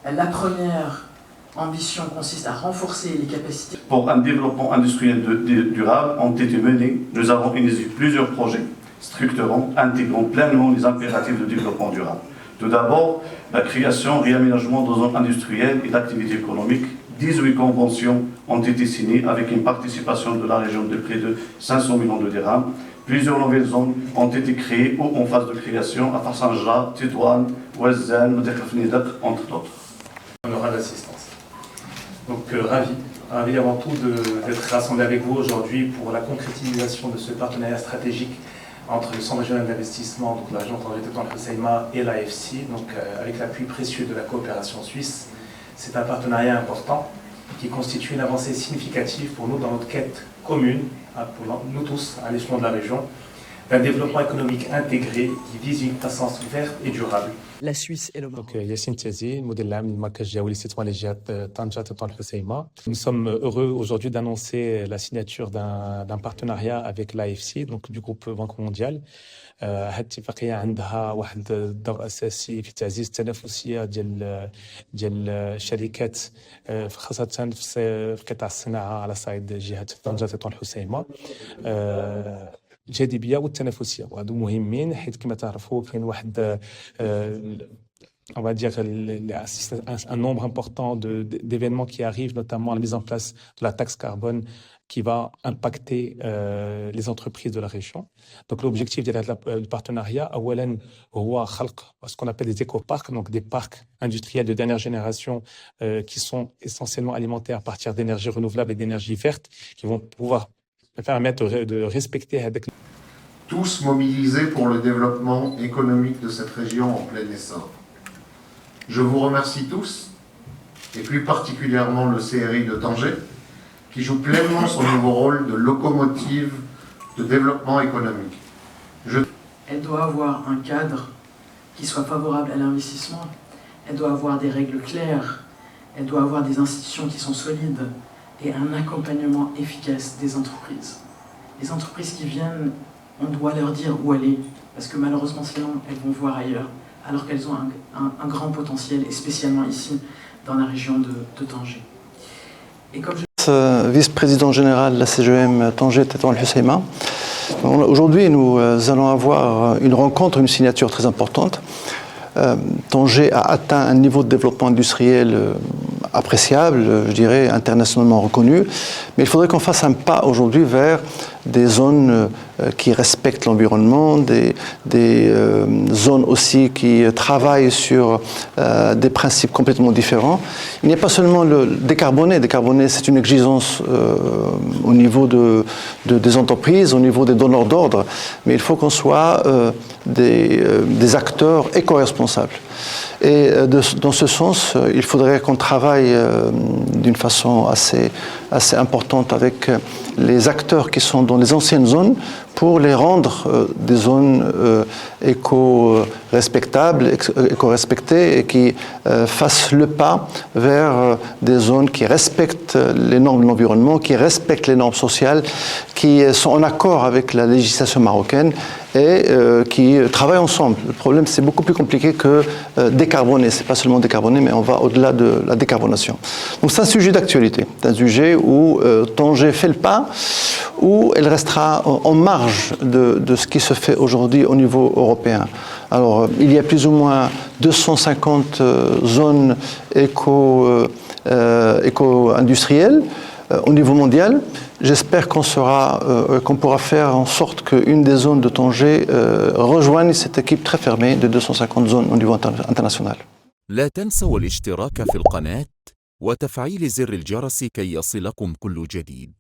La première ambition consiste à renforcer les capacités. Pour un développement industriel durable ont été menés. Nous avons initié plusieurs projets structurants, intégrant pleinement les impératifs de développement durable. Tout d'abord, la création et aménagement de zones industrielles et d'activités économiques. 18 conventions ont été signées avec une participation de la région de près de 500 millions de dirhams. Plusieurs nouvelles zones ont été créées ou en phase de création à Tassanja, Tétouan, Ouazzane, Medekafnidak, entre autres. On aura l'assistance. Donc ravi avant tout d'être rassemblés avec vous aujourd'hui pour la concrétisation de ce partenariat stratégique entre le Centre régional d'investissement, donc la région Tanger-Tétouan Hoceima et l'AFC, donc avec l'appui précieux de la coopération suisse. C'est un partenariat important qui constitue une avancée significative pour nous dans notre quête commune, pour nous tous à l'échelon de la région, d'un développement économique intégré qui vise une croissance verte et durable. La Suisse et le Maroc. Donc Yassine Tiazi, modèle l'âme du marquage Jaouli Tétouan Légiat Tanja Tétouan Hoceima. Nous sommes heureux aujourd'hui d'annoncer la signature d'un partenariat avec l'AFC, donc du groupe Banque mondiale. هذه الاتفاقية عندها واحد الدور أساسي في تعزيز التنافسية ديال الشركات خاصة في قطاع الصناعة على صعيد جهة طنجة تطوان الحسيمة. الجاذبية والتنافسية وهادو مهمين حيث كما تعرفوا كاين واحد on va dire un nombre important d'événements qui arrivent, notamment la mise en place de la taxe carbone qui va impacter les entreprises de la région. Donc l'objectif du partenariat, أولاً هو خلق ce qu'on appelle des éco-parcs, donc des parcs industriels de dernière génération qui sont essentiellement alimentés à partir d'énergies renouvelables et d'énergie verte, qui vont pouvoir permettre de respecter avec tous mobilisés pour le développement économique de cette région en plein essor. Je vous remercie tous, et plus particulièrement le CRI de Tanger, qui joue pleinement son nouveau rôle de locomotive de développement économique. Elle doit avoir un cadre qui soit favorable à l'investissement, elle doit avoir des règles claires, elle doit avoir des institutions qui sont solides et un accompagnement efficace des entreprises. Les entreprises qui viennent, on doit leur dire où aller, parce que malheureusement sinon elles vont voir ailleurs, alors qu'elles ont un grand potentiel, et spécialement ici, dans la région de Tanger. Et comme vice-président général de la CGM Tanger Tétouan Hoceima. Aujourd'hui, nous allons avoir une rencontre, une signature très importante. Tanger a atteint un niveau de développement industriel appréciable, je dirais internationalement reconnu, mais il faudrait qu'on fasse un pas aujourd'hui vers des zones qui respectent l'environnement, des zones aussi qui travaillent sur des principes complètement différents. Il n'y a pas seulement le décarboner. Décarboner, c'est une exigence au niveau des entreprises, au niveau des donneurs d'ordre, mais il faut qu'on soit des acteurs éco-responsables. Et dans ce sens, il faudrait qu'on travaille d'une façon assez importante avec les acteurs qui sont dans les anciennes zones pour les rendre des zones éco-respectables, éco-respectées et qui fassent le pas vers des zones qui respectent les normes de l'environnement, qui respectent les normes sociales, qui sont en accord avec la législation marocaine et qui travaillent ensemble. Le problème, c'est beaucoup plus compliqué que décarboner. C'est pas seulement décarboner, mais on va au-delà de la décarbonation. Donc c'est un sujet d'actualité. C'est un sujet où Tanger fait le pas, où elle restera en marge de ce qui se fait aujourd'hui au niveau européen. Alors, il y a plus ou moins 250 zones éco-industrielles au niveau mondial. J'espère qu'on pourra faire en sorte qu'une des zones de Tanger rejoigne cette équipe très fermée de 250 zones au niveau international. لا تنسوا الاشتراك في القناة وتفعيل زر الجرس كي يصلكم كل جديد.